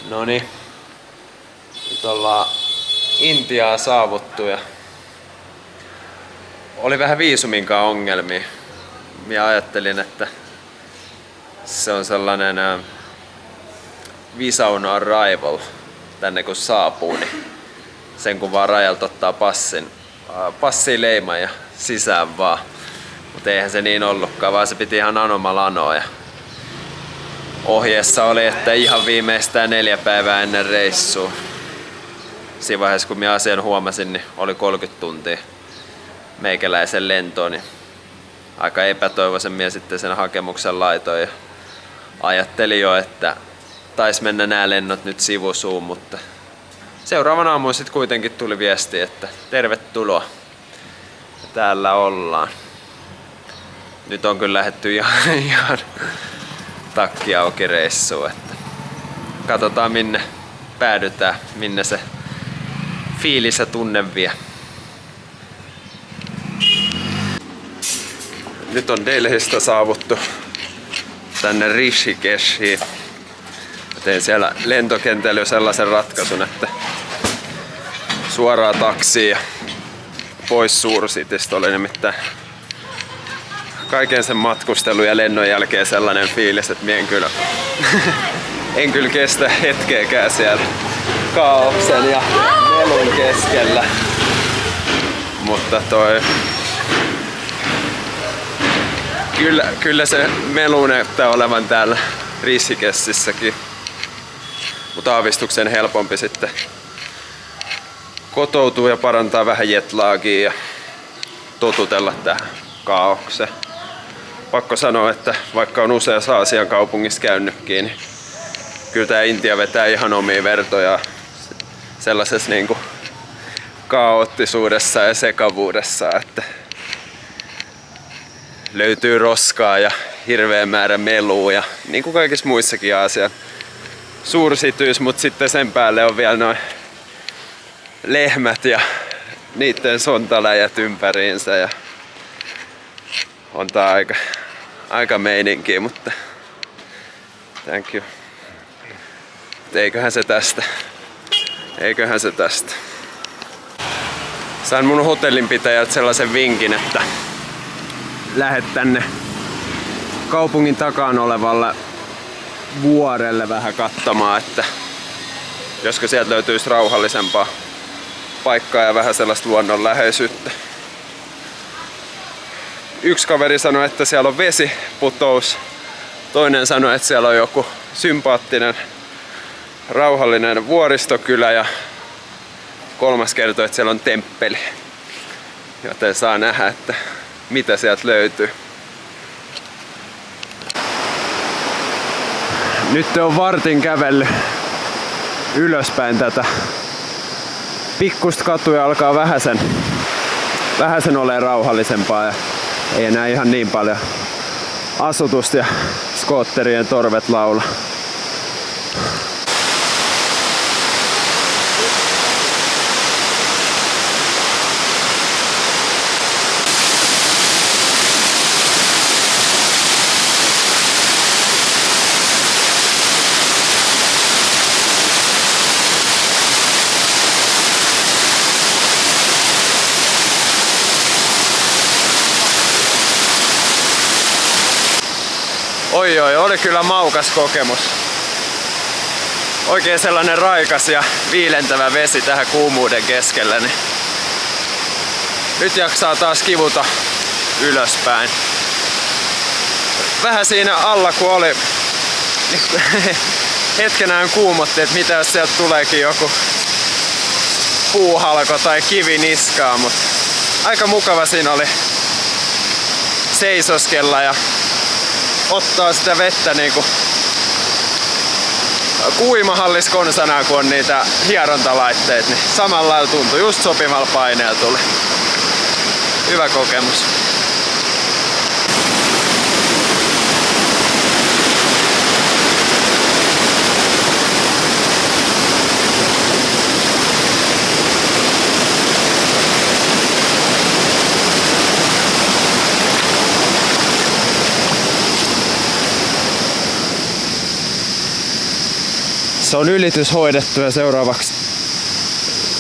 Noniin. Nyt ollaan Intiaa saavuttu ja oli vähän viisuminkaan ongelmia. Minä ajattelin, että se on sellainen visa on arrival tänne kun saapuu, niin sen kun vaan rajalta ottaa passiin leiman ja sisään vaan. Mutta eihän se niin ollutkaan, vaan se piti ihan anomalanoa. Ja ohjeessa oli, että ihan viimeistään 4 päivää ennen reissua. Siinä vaiheessa kun minä asian huomasin, niin oli 30 tuntia meikäläisen lentoon. Niin aika epätoivoisen minä sitten sen hakemuksen laitoin ja ajattelin jo, että taisi mennä nämä lennot nyt sivusuun, mutta seuraavana aamuun sitten kuitenkin tuli viesti, että tervetuloa. Ja täällä ollaan. Nyt on kyllä lähdetty ihan takki auki reissuun, että katsotaan minne päädytään, minne se fiilis ja tunne vie. Nyt on Delhistä saavuttu tänne Rishikeshiin. Tein siellä lentokentällä jo sellaisen ratkaisun, että suoraa taksia ja pois Suurcitistä. Oli nimittäin kaiken sen matkustelun ja lennon jälkeen sellainen fiilis, että minä en kyllä kestä hetkeäkään siellä kaaoksen ja melun keskellä. Mutta kyllä se melu näyttää olevan täällä Rishikeshissäkin. Mutta aavistuksen helpompi sitten kotoutua ja parantaa vähän jetlaagia ja totutella tähän kaaokseen. Pakko sanoa, että vaikka on useassa Aasian kaupungissa käynytkin, niin kyllä tää Intia vetää ihan omia vertoja sellaisessa niinku kaoottisuudessa ja sekavuudessa, että löytyy roskaa ja hirveä määrä melua ja niin kuin kaikissa muissakin Aasian suursityissä, mutta sitten sen päälle on vielä noin lehmät ja niiden sontaläjät ympäriinsä ja on tää aika meininkiä, mutta thank you. Eiköhän se tästä. Sain mun hotellinpitäjältä sellaisen vinkin, että lähet tänne kaupungin takaan olevalle vuorelle vähän katsomaan, että josko sieltä löytyisi rauhallisempaa paikkaa ja vähän sellaista luonnonläheisyyttä. Yksi kaveri sanoi, että siellä on vesiputous, toinen sanoi, että siellä on joku sympaattinen, rauhallinen vuoristokylä ja kolmas kertoi, että siellä on temppeli. Joten saa nähdä, että mitä sieltä löytyy. Nyt on vartin kävellyt ylöspäin tätä pikkusta katuja, alkaa vähäsen olemaan rauhallisempaa ja ei enää ihan niin paljon asutusta ja skootterien torvet laula. Oi, oli kyllä maukas kokemus. Oikein sellainen raikas ja viilentävä vesi tähän kuumuuden keskelle. Niin nyt jaksaa taas kivuta ylöspäin. Vähän siinä alla kun oli, hetkenään kuumotti, että mitä jos sieltä tuleekin joku puuhalko tai kivi niskaa, mutta aika mukava siinä oli seisoskella ja ottaa sitä vettä niinku uimahallis konsana, kun on niitä hierontalaitteet, niin samalla lailla tuntui, just sopivalla paineella tuli. Hyvä kokemus. Se on ylitys hoidettu ja seuraavaksi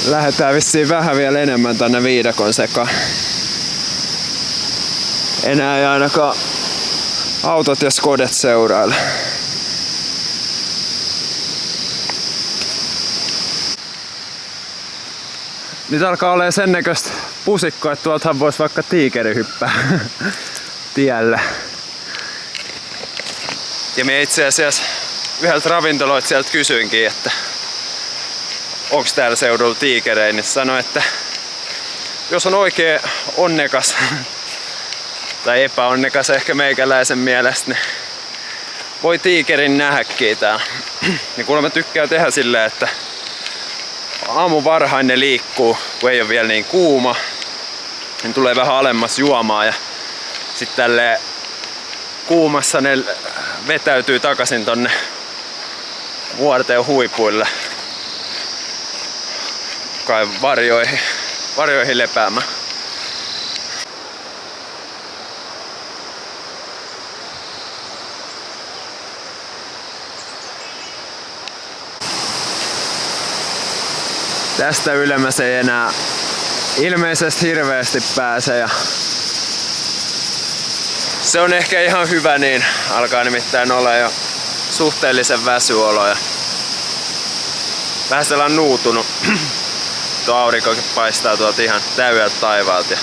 lähdetään vissiin vähän vielä enemmän tänne viidakon sekaan. Enää ei ainakaan autot ja skodet seurailla. Nyt alkaa olemaan sen näköistä pusikkoa, että tuoltahan voisi vaikka tiikeri hyppää tielle. Ja me itse asiassa yhdeltä ravintoloitsijalta kysyinkin, että onko täällä seudulla tiikerejä, niin sanoi, että jos on oikein onnekas tai epäonnekas ehkä meikäläisen mielestä, niin voi tiikerin nähdäkin täällä. Niin kuulemma tykkää tehdä silleen, että aamu varhain ne liikkuu, kun ei ole vielä niin kuuma, niin tulee vähän alemmas juomaa ja sitten tälleen kuumassa ne vetäytyy takaisin tonne vuorten huipuille kai varjoihin lepäämään. Tästä ylemmäs ei enää ilmeisesti hirveästi pääse ja se on ehkä ihan hyvä, niin alkaa nimittäin olla jo suhteellisen väsyolo ja vähän sellainen nuutunut. Tuo aurinkokin paistaa tuolta ihan täydeltä taivaalta ja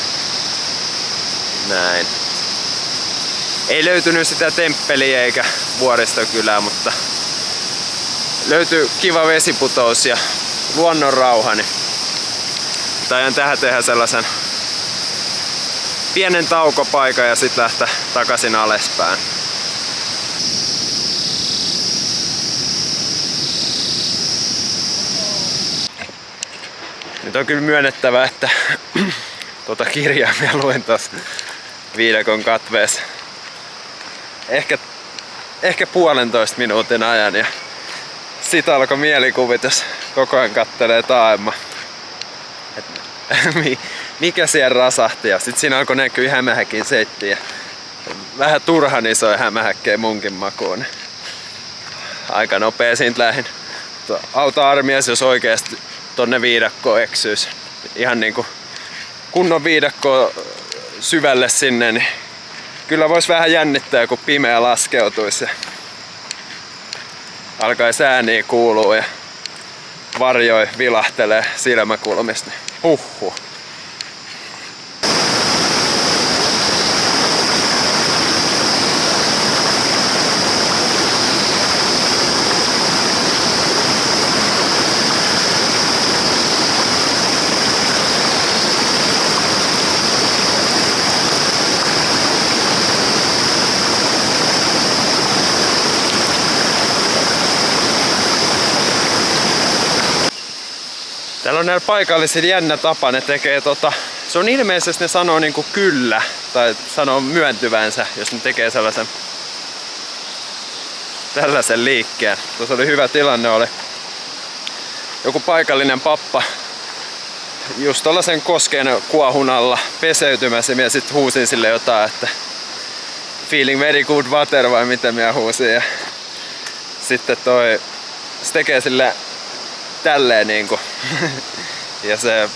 näin. Ei löytynyt sitä temppeliä eikä vuoristokylää, mutta löytyy kiva vesiputous ja luonnon rauha, niin taidan tähän tehdä sellaisen pienen taukopaikan ja sitten lähteä takaisin alaspäin. Nyt on kyllä myönnettävä, että tuota kirjaimia luen tuossa viidakon katveessa ehkä 1,5 minuutin ajan ja sit alkoi mielikuvitus koko ajan kattelee taaemma. Mikä siellä rasahti ja sit siinä alkoi näkyä hämähäkin seittiä. Vähän turhan isoja hämähäkkejä munkin makuun. Aika nopea siitä lähin. Auta armias, jos oikeesti tonne viidakkoon eksyys. Ihan niinku kunnon viidakkoon syvälle sinne, niin kyllä vois vähän jännittää, kun pimeä laskeutuisi. Alkaisi ääniä kuuluu ja varjoi vilahtelee silmäkulmista. Huhhuh. Täällä on näillä paikallisilla jännä tapa, ne tekee se on ilmeisesti ne sanoo niinku kyllä, tai sanoo myöntyvänsä, jos ne tekee tällaisen liikkeen. Tuossa oli hyvä tilanne, oli joku paikallinen pappa just tollasen kosken kuohun alla peseytymässä, ja sit huusin sille jotain, että feeling very good water vai mitä minä huusin, ja sitten se tekee sille tälleen niinku. Ja se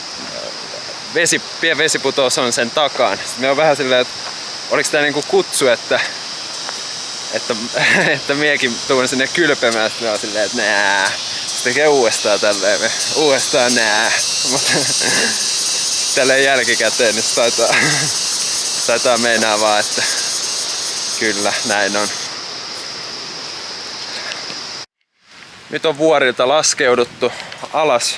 vesiputous on sen takaan. Sitten me on vähän silleen, että oliks tää niinku kutsu, että miekin tuun sinne kylpemään. Sitten me on silleen, että nää. Se tekee uudestaan tälleen. Uudestaan nää. Mutta tälleen jälkikäteen niin taitaa meinaa vaan, että kyllä näin on. Nyt on vuorilta laskeuduttu alas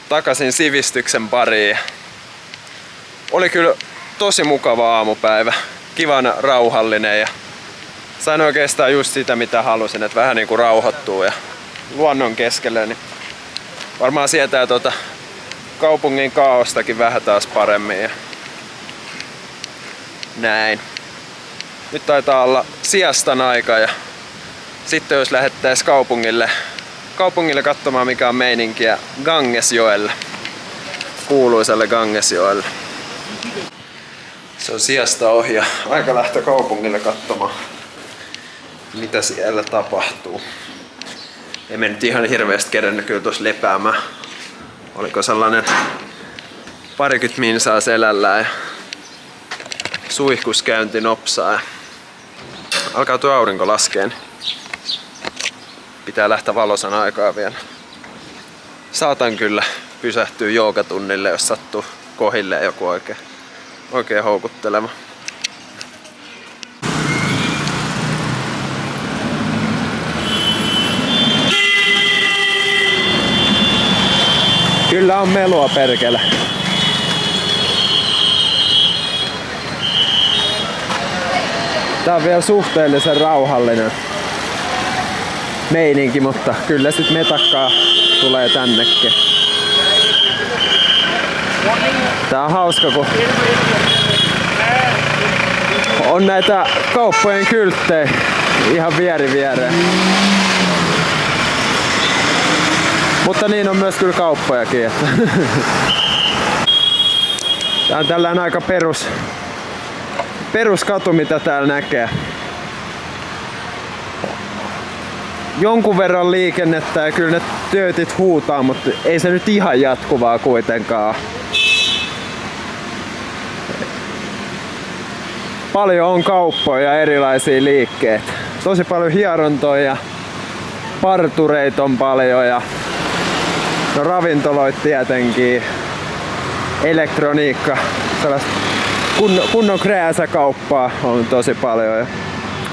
takaisin sivistyksen pariin. Oli kyllä tosi mukava aamupäivä. Kivan rauhallinen ja sain oikeastaan just sitä mitä halusin, että vähän niinku rauhoittuu ja luonnon keskelle, niin varmaan sietää kaupungin kaaostakin vähän taas paremmin ja näin. Nyt taitaa olla siestan aika ja sitten jos lähettäis kaupungille katsomaan mikä on meininkiä Gangesjoelle, kuuluisalle Gangesjoelle. Se on siesta ohi ja aika lähteä kaupungille katsomaan mitä siellä tapahtuu. Ei me nyt ihan hirveästi kerennyt kyllä tuossa lepäämään. Oliko sellainen parikymmentä minsaa selällään ja suihkuskäynti nopsaa. Ja alkaa tuo aurinko laskeen. Pitää lähteä valosan aikaa vielä. Saatan kyllä pysähtyä joogatunnille, jos sattuu kohille joku oikein houkutteleva. Kyllä on melua perkele. Tää on vielä suhteellisen rauhallinen meininki, mutta kyllä sit metakkaa tulee tännekin. Tää on hauska, kun on näitä kauppojen kylttejä ihan viereen. Mutta niin on myös kyllä kauppojakin. Että tää on tällainen aika peruskatu, mitä täällä näkee. Jonkun verran liikennettä ja kyllä ne töötit huutaa, mutta ei se nyt ihan jatkuvaa kuitenkaan. Paljon on kauppoja ja erilaisia liikkeitä. Tosi paljon hierontoja ja partureita on paljon ja no ravintoloita tietenkin. Elektroniikka, sellaista kunnon krääsäkauppaa on tosi paljon ja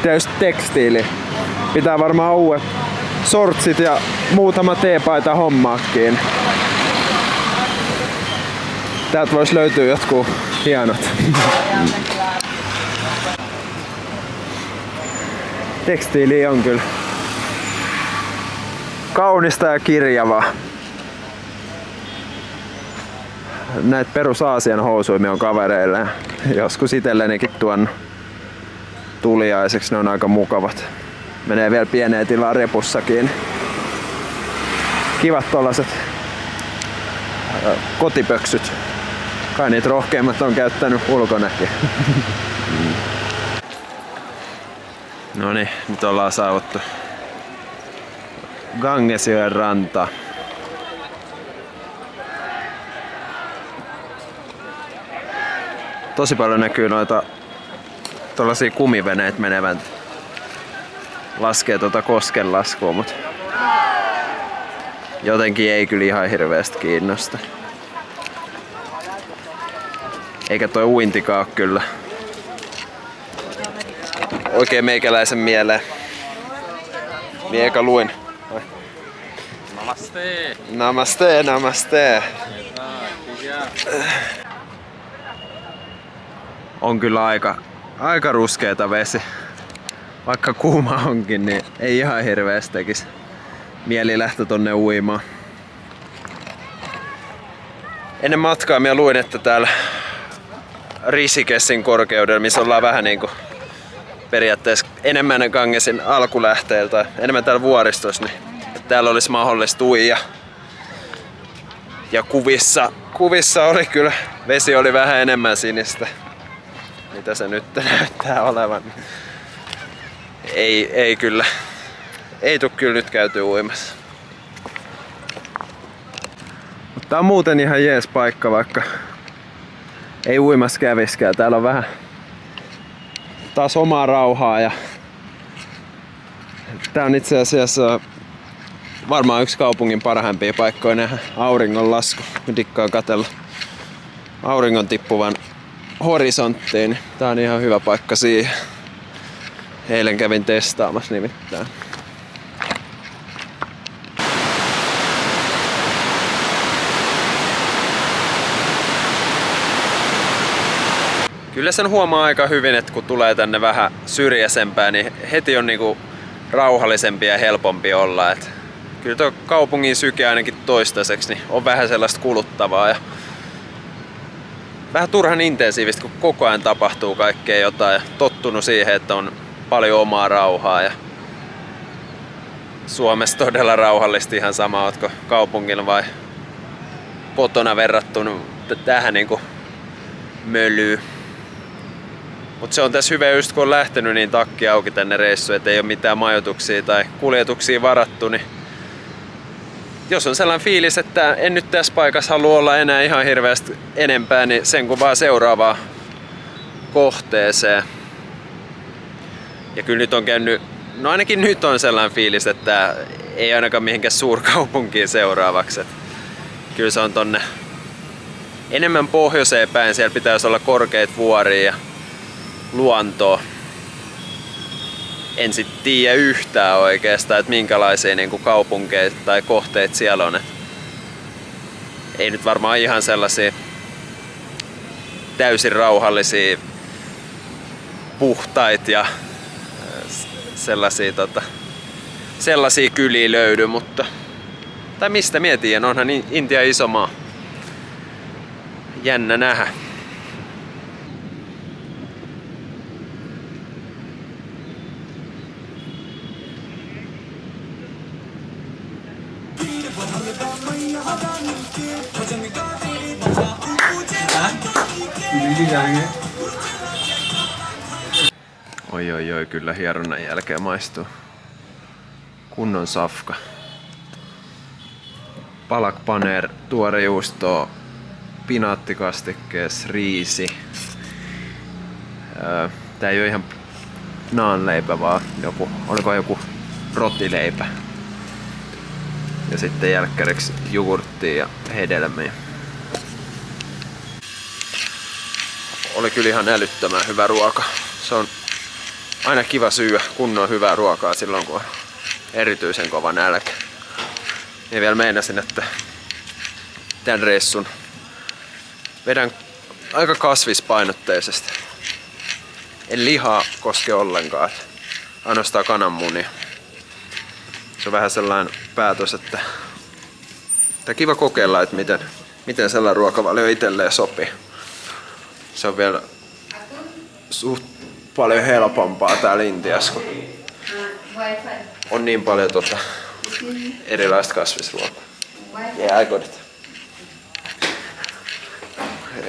tietysti tekstiili. Pitää varmaan uudet sortsit ja muutama teepaita hommaakin. Täältä vois löytyä jotkut hienot. Tekstiili on kyllä kaunista ja kirjavaa. Näitä perus Aasian housuimia on kavereille. Joskus itsellenikin tuon tuliaiseksi, ne on aika mukavat. Menee vielä pieneen tilaan repussakin. Kivat tollaset kotipöksyt. Kai niitä rohkeimmat on käyttänyt ulkonäkin. Noniin, nyt ollaan saavuttu Gangesjoen ranta. Tosi paljon näkyy noita tollasia kumiveneitä menevän. Laskee koskenlaskua, mutta jotenkin ei kyllä ihan hirveästi kiinnosta. Eikä toi uintikaan kyllä oikein meikäläisen mieleen. Mieka luin. Namaste. Namaste, namaste. On kyllä aika ruskeeta vesi. Vaikka kuuma onkin, niin ei ihan hirveästi tekisi mieli lähteä tonne uimaan. Ennen matkaa minä luin, että täällä Rishikeshin korkeudella, missä ollaan vähän niinku periaatteessa enemmän Gangesin alkulähteiltä, enemmän täällä vuoristossa, niin täällä olisi mahdollista uida. Ja kuvissa oli kyllä, vesi oli vähän enemmän sinistä, mitä se nyt näyttää olevan. Ei kyllä. Ei tuu kyllä nyt käyty uimassa. Mutta tää on muuten ihan jees paikka, vaikka ei uimassa käviskään. Täällä on vähän taas omaa rauhaa ja tää on itse asiassa varmaan yksi kaupungin parhaimpia paikkoja nähdä auringon lasku. Dikkaan katsella auringon tippuvan horisonttiin. Tää on ihan hyvä paikka siihen. Eilen kävin testaamassa nimittäin. Kyllä sen huomaa aika hyvin, että kun tulee tänne vähän syrjäisempää, niin heti on niinku rauhallisempi ja helpompi olla. Et kyllä tuo kaupungin syke ainakin toistaiseksi niin on vähän sellaista kuluttavaa ja vähän turhan intensiivistä, kun koko ajan tapahtuu kaikkea jotain ja tottunut siihen, että on paljon omaa rauhaa ja Suomessa todella rauhallisesti ihan sama, ootko kaupungilla vai kotona verrattuna tähän niinku mölyyn. Mut se on tässä hyvä just kun on lähtenyt niin takki auki tänne reissuun, et ei ole mitään majoituksia tai kuljetuksia varattu, niin jos on sellainen fiilis, että en nyt tässä paikassa halua olla enää ihan hirveästi enempää, niin sen kun vaan seuraavaan kohteeseen. Ja kyllä nyt on käynyt, no ainakin nyt on sellainen fiilis, että ei ainakaan mihinkään suurkaupunkiin seuraavaksi. Et kyllä se on tonne enemmän pohjoiseen päin, siellä pitäisi olla korkeita vuoria ja luontoa. En sit tiedä yhtään oikeastaan, että minkälaisia niinku kaupunkeja tai kohteet siellä on. Et ei nyt varmaan ihan sellaisia täysin rauhallisia, puhtaita ja sellaisia kyliä löydy, mutta tai mistä mietin, onhan Intia iso maa. Jännä nähdä. Oi, kyllä hieronnan jälkeen maistuu. Kunnon safka. Palak paneer, tuore juustoa, pinaattikastikkeessa, riisi. Tää ei oo ihan naanleipä, vaan oliko joku rotileipä. Ja sitten jälkkäriksi jogurttia ja hedelmiä. Oli kyllä ihan älyttömän hyvä ruoka. Se on aina kiva syödä kunnon hyvää ruokaa silloin, kun on erityisen kova nälkä. Ja vielä meinasin, että tämän reissun vedän aika kasvispainotteisesti. En lihaa koske ollenkaan, ainoastaan kananmunia. Se on vähän sellainen päätös, että kiva kokeilla, että miten sellainen ruokavalio itselleen sopii. Se on vielä suht paljon helpompaa täällä Intiassa, kun on niin paljon erilaista kasvisruokaa. Yeah, I got it.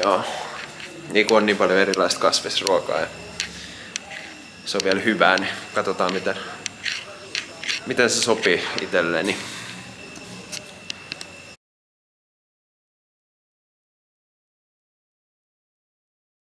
Joo. Niin kun on niin paljon erilaista kasvisruokaa ja se on vielä hyvää, niin katsotaan miten se sopii itselleni.